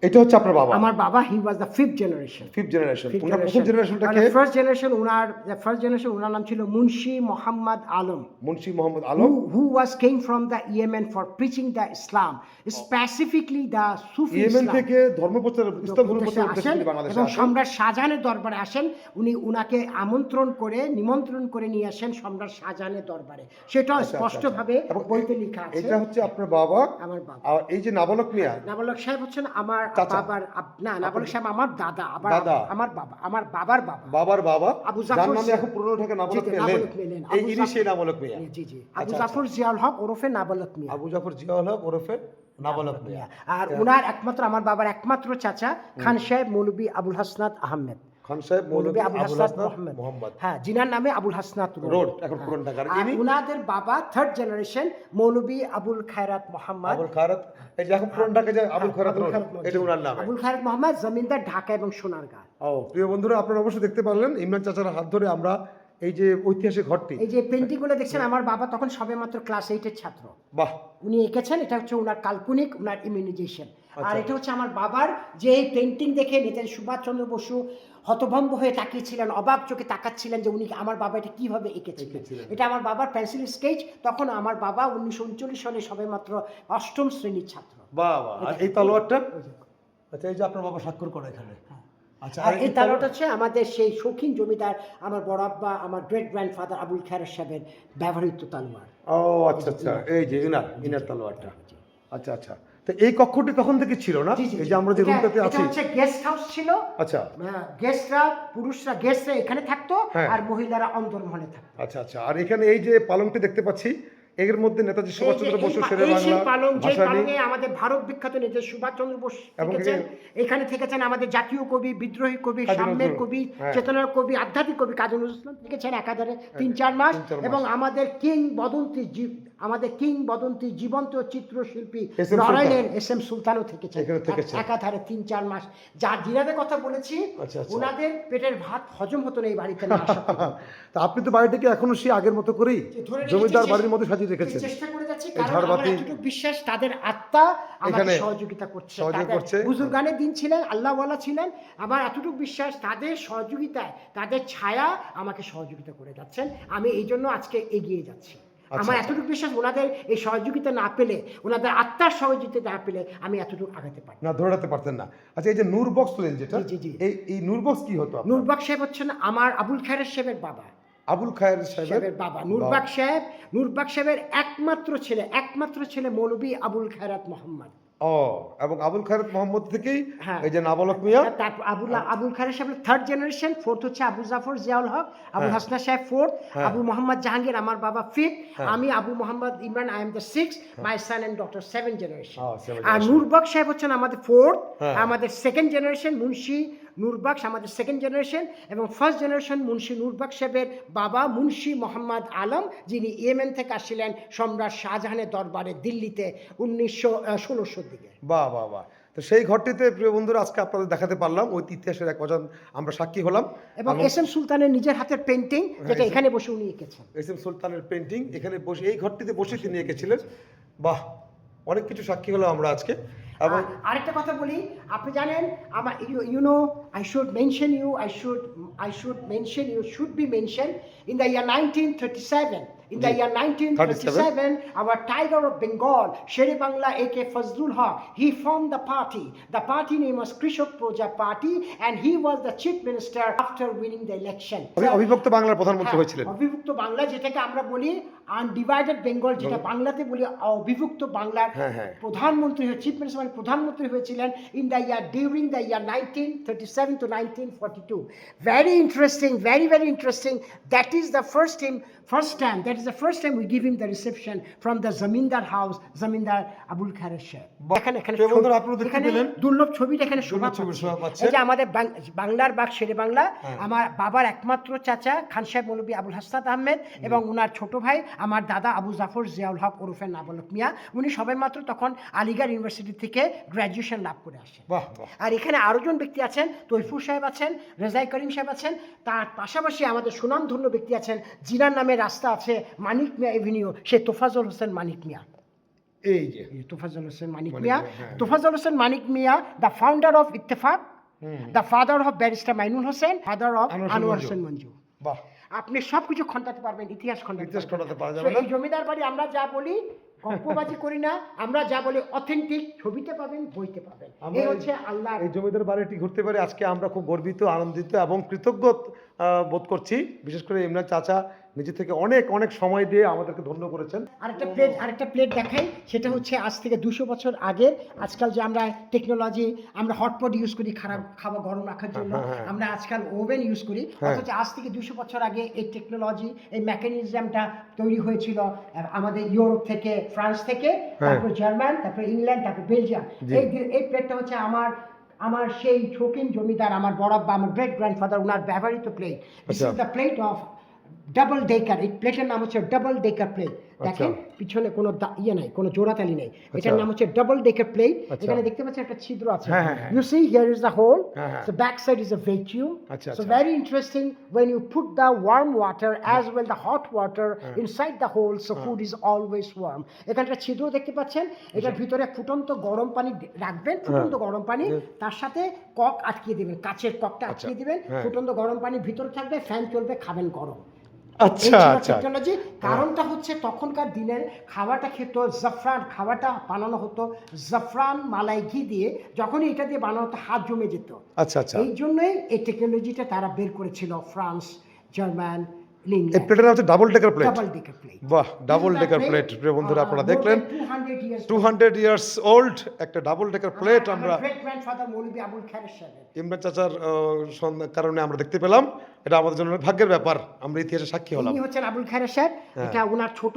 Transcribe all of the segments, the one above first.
এটা হচ্ছে আপনার বাবা। আমার বাবা, হি ওয়াজ দ্য ফিফথ জেনারেশন। ওনার প্রথম জেনারেশনটাকে ফার্স্ট জেনারেশন ওনার নাম ছিল Munshi Mohammad Alam, Munshi Mohammad Alam, who was came from the Yemen for preaching the Islam, specifically the Sufi Yemen Islam. থেকে ইসলাম ধর্ম প্রচারের উদ্দেশ্যে আসেন তিনি বাংলাদেশে এবং আসেন। সম্রাট শাহজাহানের দরবারে আসেন। উনাকে নিমন্ত্রণ করে নিয়ে আসেন সম্রাট শাহজাহানের দরবারে। সেটাও স্পষ্টভাবে এবং বইতে লেখা আছে। এটা হচ্ছে আপনার বাবা। আমার বাবা। আর এই যে নাবালক মিয়া, নাবালক সাহেব হচ্ছেন আমার চাচা। বাবার না, নাবালক সাহেব আমার দাদা, দাদা। আমার বাবা, আমার বাবার বাবা, বাবার বাবা, আবু যার জাফর নামে এখন পুরনো ঢাকা নাবালক মিয়া লেন। আবু ইনি জাফর- সেই নাবালক মিয়া। জি জি, আবু জাফর জিয়াউল হক ওরফে নাবালক মিয়া। আবু জাফর জিয়াউল হক ওরফে নাবালক মিয়া। আর উনার একমাত্র, আমার বাবার একমাত্র চাচা খান সাহেব মৌলভী আবুল হাসনাত আহমেদ, খান সাহেব মৌলভী আবুল আবুল হাসনাত হাসনাত মোহাম্মদ, হ্যাঁ, জিনার নামে আবুল হাসনাত রোড এখন পুরনো ঢাকার। আর ইনি উনাদের বাবা থার্ড জেনারেশন মৌলভী আবুল খায়রাত মোহাম্মদ। আবুল খায়রাত, এই যে এখন পুরনো ঢাকা যে আবুল খায়রাত রোড, এটা ওনার নামে। আবুল খায়রাত মোহাম্মদ, জমিদার ঢাকা এবং সোনারগাঁ। ও প্রিয় বন্ধুরা, আপনারা অবশ্যই দেখতে পারলেন ইমরান চাচার হাত ধরে আমরা এই যে ঐতিহাসিক ঘরটি, এই যে পেন্টিং গুলো দেখছেন, আমার বাবা তখন সবেমাত্র ক্লাস 8 এর ছাত্র। বাহ, উনি এঁকেছেন। এটা হচ্ছে ওনার কাল্পনিক, ওনার ইমিউনাইজেশন। আর আচ্ছা। এটা হচ্ছে আমার বাবার, যে এই পেন্টিং দেখে নেতাজি সুভাষচন্দ্র বসু হতভম্ব হয়ে তাকিয়েছিলেন, অবাক চোখে তাকাচ্ছিলেন যে উনি, আমার বাবা এটা কিভাবে এঁকেছিলেন। এটা আমার বাবার পেন্সিল স্কেচ। তখন আমার বাবা 1939 সালে সবেমাত্র 8ম শ্রেণীর ছাত্র। বাহ বাহ। আর এই তলোয়ারটা, আচ্ছা, এই যে আপনার বাবা স্বাক্ষর করে এখানে। আচ্ছা, আর এই তালোয়ারটা হচ্ছে আমাদের সেই শৌখিন জমিদার, আমার বড় আব্বা, আমার গ্রেট গ্র্যান্ডফাদার আবুল খায়র সাহেবের ব্যবহৃত তালোয়ার। ও আচ্ছা আচ্ছা, এই যে ইনার তলোয়ারটা। আচ্ছা আচ্ছা, তো এই কক্ষটি তখন থেকে ছিল না, এই যে আমরা যে রুমটাতে আছি, এটা হচ্ছে গেস্ট হাউস ছিল। আচ্ছা, পুরুষরা গেস্টরা এখানে থাকতো, হ্যাঁ। আর মহিলারা অন্দরমহলে থাকতো। আচ্ছা আচ্ছা। আর এখানে এই যে পালংটি দেখতে পাচ্ছি, এর মধ্যে নেতাজি সুভাষচন্দ্র বসু শেরে এই সেই বাংলা পালং, যে ভাসানী, পালঙে আমাদের ভারত বিখ্যাত নেতাজি সুভাষচন্দ্র বসু এবং থেকেছেন। এখানে থেকেছেন আমাদের জাতীয় কবি, বিদ্রোহী কবি, কাজী সাম্যের নজরুল, কবি, হ্যাঁ। চেতনার কবি, আধ্যাত্মিক কবি কাজী নজরুল ইসলাম থেকেছেন একাধারে 3-4 মাস। 3-4 মাস। এবং আমাদের কিংবদন্তি জীবন্ত চিত্রশিল্পী এস এম নড়াইলের এস.এম. সুলতানও থেকেছেন এখানে থেকেছেন। একাধারে 3-4 মাস। যার জিনাদের কথা বলেছি, আচ্ছা, আচ্ছা। ওনাদের পেটের ভাত হজম হতো না এই বাড়িতে না আসা পর্যন্ত। তা আপনি তো বাড়িটাকে এখনো সেই আগের মতো করেই ধরে রেখেছি, জমিদার বাড়ির মধ্যে সাজিয়ে রেখেছেন। চেষ্টা করে যাচ্ছি, এই কারণ আমার ঝাড়বাতি এতটুকু বিশ্বাস তাদের আত্মা আমাকে এখানে সহযোগিতা করছে। সহযোগিতা করছে। বুজুর্গানের দিন ছিলেন, আল্লাহওয়ালা ছিলেন। আমার এতটুকু বিশ্বাস তাদের সহযোগিতায়, তাদের ছায়া আমাকে সহযোগিতা করে যাচ্ছেন। আমি এই জন্য আজকে এগিয়ে যাচ্ছি। আমার এতটুকু বিশ্বাস, ওনাদের এই সহযোগিতা না পেলে, ওনাদের আত্মার সহযোগিতা না পেলে আমি এতটুকু আগাতে পারি না, ধরে রাখতে পারতেন না। আচ্ছা, এই যে নূর বক্স প্লেন যেটা, জি, জি। এই নূর বক্স কি হতো আপনার? নূরবাগ সাহেব হচ্ছেন আমার আবুল খায়র সাহেবের বাবা। আবুল খায়ের সাহেবের বাবা নূরবাগ সাহেবের একমাত্র ছেলে মৌলভী আবুল খায়রাত মোহাম্মদ। ও, এবং আবুল খায়রাত মোহাম্মদ থেকেই হ্যাঁ। এই যে নাবালক মিয়া, তারপর আবুল খায়র সাহেবের থার্ড জেনারেশন, ফোর্থ হচ্ছে আবু জাফর জিয়াউল হক, আবুল হাসনাত সাহেব ফোর্থ, আবু মোহাম্মদ জাহাঙ্গীর আমার বাবা ফিফথ, আমি Abu Mohammad Imran, I am the sixth, my son and doctor 7 generation. আর নূরবাগ সাহেব হচ্ছেন আমাদের ফোর্থ, আমাদের সেকেন্ড জেনারেশন মুন্সি নূরবাগ আমাদের সেকেন্ড জেনারেশন, এবং ফার্স্ট জেনারেশন মুন্সি নূরবাগ সাহেবের বাবা মুন্সি মোহাম্মদ আলম, যিনি ইয়েমেন থেকে আসছিলেন সম্রাট শাহজাহানের দরবারে দিল্লিতে 1916 দিকে। বাহ বাহ বাহ। তো সেই ঘরটিতে প্রিয় বন্ধুরা আজকে আপনাদের দেখাতে পারলাম, ওই ইতিহাসের এক অজান আমরা সাক্ষী হলাম। এবং এস.এম. সুলতানের নিজের হাতের পেন্টিং, যেটা এখানে বসে উনি এঁকেছেন। এস.এম. সুলতানের পেন্টিং এখানে বসে, এই ঘরটিতে বসে তিনি এঁকেছিলেন। বাহ, অনেক কিছু সাক্ষী হলাম আমরা আজকে। এবং আরেকটা কথা বলি, আপনি জানেন আমার I should mention you should be mentioned in the year 1937. In the year 1937, our Tiger of Bengal, Shere Bangla A.K. Fazlul Haq, he formed the party. The party name was Krishak Proja Party, and he was the chief minister after winning the election. অবিভক্ত বাংলার প্রধানমন্ত্রী হয়েছিলেন। অবিভক্ত বাংলা, যেটাকে আমরা বলি undivided Bengal, যেটা বাংলাতে বলি অবিভক্ত বাংলার প্রধানমন্ত্রী, চিফ মিনিস্টার মানে প্রধানমন্ত্রী হয়েছিলেন during the year 1937 to 1942. Very interesting, very interesting. That is the first time we give him the reception from the Zamindar house, Zamindar Abul Khair Sheikh. এখানে দুর্লভ ছবিটা এখানে শোভা পাচ্ছে। এই যে আমাদের বাংলার বাগ শেরে বাংলা, আমার বাবার একমাত্র চাচা খান সাহেব মৌলভী আবুল হাসনাত আহমেদ এবং ওনার ছোট ভাই আমার দাদা আবু জাফর জিয়াউল হক ওরফে নাবালক মিয়া। উনি সবেমাত্র তখন আলিগড় ইউনিভার্সিটি থেকে গ্র্যাজুয়েশন লাভ করে আসেন। আর এখানে আরো জন ব্যক্তি আছেন, তৈফুর সাহেব আছেন, রেজাই করিম সাহেব আছেন। তার পাশাপাশি আমাদের সুনামধন্য ব্যক্তি আছেন, জিনার নামে রাস্তা আছে মানিক মিয়া এভিনিউ, সে তোফাজল হোসেন মানিক মিয়া। এই যে তোফাজ্জল হোসেন মানিক মানিক মিয়া। মিয়া, হ্যাঁ। Tofazzal Hossain Manik Mia, the founder of Ittefaq, the father of barrister Mainul Hossain, father of Anwar Anwar Hossain Hossain Manju. বাহ, আপনি সবকিছু খন্ডাতে পারবেন, ইতিহাস খন্ডাতে ইতিহাস পারবেন। খন্ডাতে পারা So, যাবে না। এই জমিদার বাড়ি আমরা যা বলি গল্পবাজি করি না, আমরা যা বলি অথেন্টিক, ছবিতে পাবেন, বইতে পাবেন। আমরা এই হচ্ছে আল্লাহ। এই জমিদার বাড়িটি ঘুরতে পারে আজকে আমরা খুব গর্বিত, আনন্দিত এবং কৃতজ্ঞ বোধ করছি। বিশেষ করে ইমরান চাচা নিজে থেকে অনেক অনেক সময় দিয়ে আমাদেরকে ধন্য করেছেন। আরেকটা প্লেট দেখাই, সেটা হচ্ছে আজ থেকে 200 বছর আগের। আজকাল যে আমরা টেকনোলজি, আমরা হটপট ইউজ করি খাবার গরম রাখার জন্য, আমরা আজকাল ওভেন ইউজ করি, অথচ আজ থেকে 200 বছর আগে এই টেকনোলজি, এই মেকানিজমটা তৈরি হয়েছিল আমাদের ইউরোপ থেকে, ফ্রান্স থেকে, তারপর জার্মান, তারপর ইংল্যান্ড, তারপর বেলজিয়াম। এই প্লেটটা হচ্ছে আমার সেই শৌখিন জমিদার, আমার বড়াব্বা, আমার গ্রেট গ্র্যান্ডফাদার, ওনার ব্যবহৃত plate. This is the plate of double decker. এই প্লেটের নাম হচ্ছে ডাবল ডেকার প্লেট। দেখেন পিছনে কোনো ইয়ে নাই, কোনো জোড়াতালি নেই। এটার নাম হচ্ছে ডাবল ডেকার প্লেট। এখানে দেখতে পাচ্ছেন একটা ছিদ্র আছে। You see here is the hole, the back side is a vacuum. So very interesting, when you put the warm water as well the hot water inside the hole, so food is always warm. এখানে একটা ছিদ্র দেখতে পাচ্ছেন, এটার ভিতরে ফুটন্ত গরম পানি রাখবেন, ফুটন্ত গরম পানি, তার সাথে কক আটকিয়ে দিবেন, কাচের ককটা আটকিয়ে দিবেন, ফুটন্ত গরম পানি ভিতরে থাকবে, ফ্যান চলবে, খাবেন গরম। আচ্ছা আচ্ছা, টেকনোলজি। কারণটা হচ্ছে তখনকার দিনের খাবারটা খেত জাফরান, খাবারটা বানানো হতো জাফরান মালাই ঘি দিয়ে, যখনই এটা দিয়ে বানানো হতো হাত জমে যেত। আচ্ছা আচ্ছা, এই জন্যই এই টেকনোলজিটা তারা বের করেছিল, ফ্রান্স, জার্মান, এই প্লেটের নাম হচ্ছে double decker plate. Double decker plate. বাহ, ডাবল ডেকার প্লেট প্রিয় বন্ধুরা আপনারা দেখলেন, 200 ইয়ার্স ওল্ড একটা ডাবল ডেকার প্লেট আমরা গ্রেট গ্র্যান্ডফাদার মৌলভী আবুল খায়ের সাহেব। ইমরান চাচার কারণে আমরা দেখতে পেলাম। এটা আমাদের জন্য অনেক ভাগ্যের ব্যাপার, আমরা ইতিহাসে সাক্ষী হলাম। ইনি হচ্ছেন আবুল খায়ের সাহেব। এটা ওনার ছোট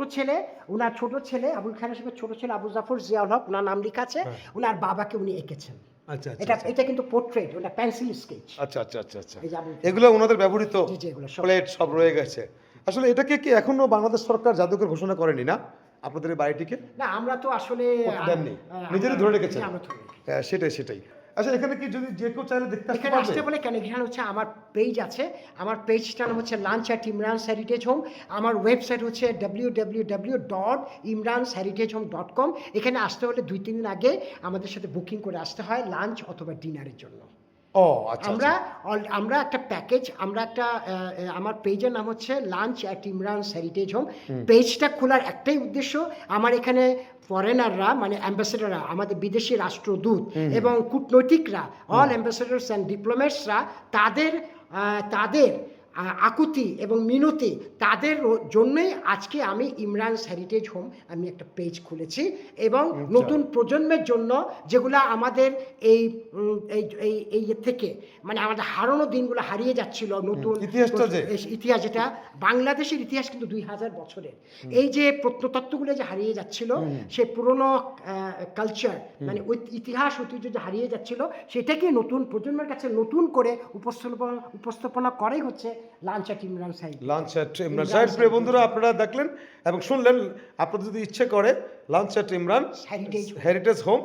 ছেলে, আবুল খায়ের সাহেবের ছোট ছেলে আবু জাফর জিয়াউল হক, ওনার নাম লেখা আছে। ওনার বাবাকে উনি এঁকেছেন। আচ্ছা আচ্ছা, এটা কিন্তু পোর্ট্রেট, ওটা পেন্সিল স্কেচ। আচ্ছা আচ্ছা আচ্ছা আচ্ছা, এই যে আবুল এগুলো ওনাদের ব্যবহৃত জি, জি, এগুলো সব। প্লেট সব রয়ে গেছে। আসলে এটাকে কি এখনো বাংলাদেশ সরকার জাদুঘর ঘোষণা করেনি না আপনাদের এই বাড়িটিকে? না, আমরা তো আসলে দেননি, নিজেরই ধরে রেখেছেন। আমরা ধরে রেখেছি। হ্যাঁ, সেটাই। আচ্ছা, এখানে কি যদি যে কেউ চাইলে দেখতে আসতে এখানে পারবে? আসতে বলে কেন, এখানে হচ্ছে আমার পেজ আছে, আমার পেজটার নাম হচ্ছে lunch at Imran's heritage home. আমার ওয়েবসাইট হচ্ছে www.imransheritagehome.com। এখানে আসতে হলে 2-3 দিন আগে আমাদের সাথে বুকিং করে আসতে হয় লাঞ্চ অথবা ডিনারের জন্য। ও আচ্ছা, আমরা একটা প্যাকেজ, আমার পেজের নাম হচ্ছে lunch at Imran's heritage home. পেজটা খোলার একটাই উদ্দেশ্য, আমার এখানে ফরেনাররা, মানে অ্যাম্বাসেডাররা, আমাদের বিদেশি রাষ্ট্রদূত এবং কূটনৈতিকরা, অল অ্যাম্বাসেডার্স অ্যান্ড ডিপ্লোম্যাটসরা, তাদের আকুতি এবং মিনতি, তাদের জন্যই আজকে আমি ইমরানস হেরিটেজ হোম আমি একটা পেজ খুলেছি। এবং নতুন প্রজন্মের জন্য, যেগুলো আমাদের এই থেকে, মানে আমাদের হারানো দিনগুলো হারিয়ে যাচ্ছিল, নতুন ইতিহাস, যেটা বাংলাদেশের ইতিহাস কিন্তু 2000 বছরের, এই যে প্রত্নতত্ত্বগুলো যে হারিয়ে যাচ্ছিল, সেই পুরনো কালচার, মানে ইতিহাস ঐতিহ্য যে হারিয়ে যাচ্ছিল, সেটাকে নতুন প্রজন্মের কাছে নতুন করে উপস্থাপনা করাই হচ্ছে লাঞ্চ অ্যাট ইমরানস হেরিটেজ। প্রিয় বন্ধুরা আপনারা দেখলেন এবং শুনলেন, আপনাদের যদি ইচ্ছে করে lunch at Imran heritage home,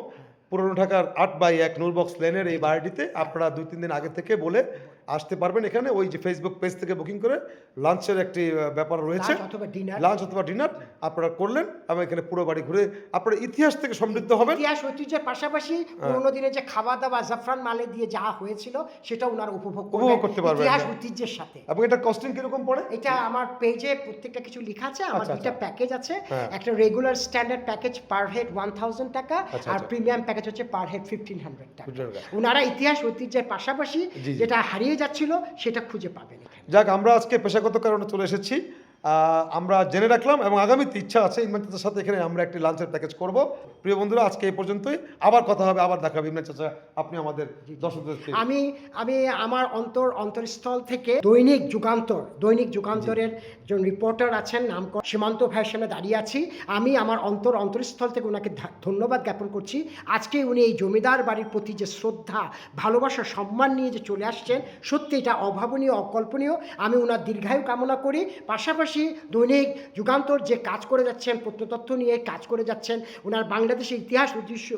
পুরনো ঢাকার 8/1 নূরবক্স লেনের এই বাড়িটিতে আপনারা 2-3 দিন আগে থেকে বলে আসতে পারবেন। এখানে ওই যে ফেসবুক পেজ থেকে বুকিং করে লাঞ্চের একটি ব্যাপার রয়েছে, লাঞ্চ অথবা ডিনার আপনারা করলেন এবং এখানে পুরো বাড়ি ঘুরে আপনারা ইতিহাস থেকে সমৃদ্ধ হবেন। ইতিহাস ঐতিহ্যের পাশাপাশি পুরোনো দিনে যে খাওয়া দাওয়া জাফরান মালে দিয়ে যা হয়েছিল সেটা ওনারা উপভোগ করতে পারবেন ইতিহাস ঐতিহ্যের সাথে। এবং এটা কস্টিং কিরকম পড়ে? এটা আমার পেজে প্রত্যেকটা কিছু লেখা আছে। আমার দুটো প্যাকেজ আছে, একটা regular standard package per head 1000 টাকা, আর প্রিমিয়াম প্যাকেজ হচ্ছে পার হেড 1500 টাকা। ওনারা ইতিহাস ঐতিহ্যের পাশাপাশি যেটা হারিয়ে যাচ্ছিল সেটা খুঁজে পাবেন। যাক, আমরা আজকে পেশাগত কারণে চলে এসেছি, আমরা জেনে রাখলাম এবং আগামীতে ইচ্ছা আছে ইমরান চাচার সাথে এখানে আমরা একটি লাঞ্চের প্যাকেজ করব। প্রিয় বন্ধুরা, আজকে এই পর্যন্তই, আবার কথা হবে, আবার দেখা হবে। ইমরান চাচা, আপনি আমাদের দর্শকদের আমি আমার অন্তরস্থল থেকে দৈনিক যুগান্তরের যে রিপোর্টার আছেন, নাম সীমান্ত ভাইয়ের সামনে দাঁড়িয়ে আছি। আমি আমার অন্তরস্থল থেকে ওনাকে ধন্যবাদ জ্ঞাপন করছি। আজকে উনি এই জমিদার বাড়ির প্রতি যে শ্রদ্ধা, ভালোবাসা, সম্মান নিয়ে যে চলে আসছেন, সত্যি এটা অভাবনীয়, অকল্পনীয়। আমি ওনার দীর্ঘায়ু কামনা করি। পাশাপাশি পাশাপাশি দৈনিক যুগান্তর যে কাজ করে যাচ্ছেন, প্রত্নতত্ত্ব নিয়ে কাজ করে যাচ্ছেন, ওনার বাংলাদেশের ইতিহাস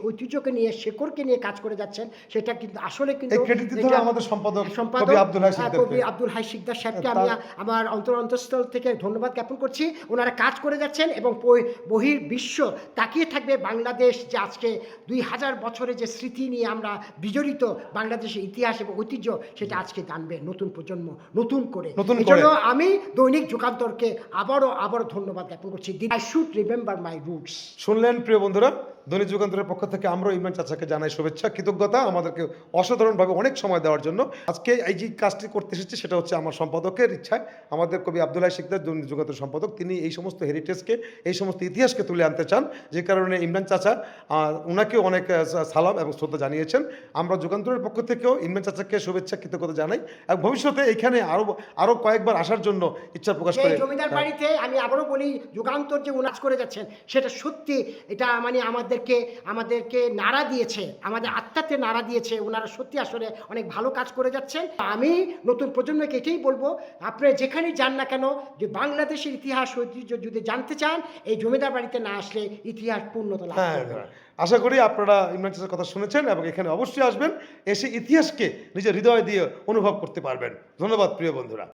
ঐতিহ্যকে নিয়ে, শেকড়কে নিয়ে কাজ করে যাচ্ছেন, সেটা কিন্তু আসলে কিন্তু এই ক্রেডিট দিতে হবে এটা- আমাদের সম্পাদক সম্পাদক কবি আব্দুল হাই কবি সিকদারকে। আব্দুল হাই সিকদার সাহেবকে আমি আমার অন্তঃস্থল থেকে ধন্যবাদ জ্ঞাপন করছি। ওনারা কাজ করে যাচ্ছেন এবং বহির বিশ্ব তাকিয়ে থাকবে বাংলাদেশ যে আজকে 2000 বছরে যে স্মৃতি নিয়ে আমরা বিজড়িত, বাংলাদেশের ইতিহাস এবং ঐতিহ্য, সেটা আজকে জানবে নতুন প্রজন্ম নতুন করে। নতুন এই করে। জন্য আমি দৈনিক যুগান্তরকে আবারও ধন্যবাদ জ্ঞাপন করছি। I should remember my roots. শুনলেন প্রিয় বন্ধুরা, দৈনিক যুগান্তরের পক্ষ থেকে আমরা ইমরান চাচাকে জানাই শুভেচ্ছা, কৃতজ্ঞতা আমাদেরকে অসাধারণভাবে অনেক সময় দেওয়ার জন্য। আজকে এই যে কাজটি করতে এসেছি সেটা হচ্ছে আমার সম্পাদকের ইচ্ছায়। আমাদের কবি আব্দুল হাই সিকদার দৈনিক যুগান্তর সম্পাদক, তিনি এই সমস্ত হেরিটেজকে, এই সমস্ত ইতিহাসকে তুলে আনতে চান, যে কারণে ইমরান চাচা ওনাকেও অনেক সালাম এবং শ্রদ্ধা জানিয়েছেন। আমরা যুগান্তরের পক্ষ থেকেও ইমরান চাচাকে শুভেচ্ছা কৃতজ্ঞতা জানাই এবং ভবিষ্যতে এখানে আরও কয়েকবার আসার জন্য ইচ্ছা প্রকাশ করে। এই জমিদার বাড়িতে আমি আবারও বলি, যুগান্তর যে উনাজ করে যাচ্ছেন সেটা সত্যি, এটা মানে আমাদেরকে নাড়া দিয়েছে, আমাদের আত্মাতে নাড়া দিয়েছে। ওনারা সত্যি আসলে অনেক ভালো কাজ করে যাচ্ছেন। আমি নতুন প্রজন্মকে এটাই বলবো, আপনারা যেখানেই যান না কেন, যে বাংলাদেশের ইতিহাস ঐতিহ্য যদি জানতে চান, এই জমিদার বাড়িতে না আসলে ইতিহাস পূর্ণতা লাভ হ্যাঁ, করবে না। আশা করি আপনারা ইমরান চাচার কথা শুনেছেন এবং এখানে অবশ্যই আসবেন, এসে ইতিহাসকে নিজের হৃদয় দিয়ে অনুভব করতে পারবেন। ধন্যবাদ প্রিয় বন্ধুরা।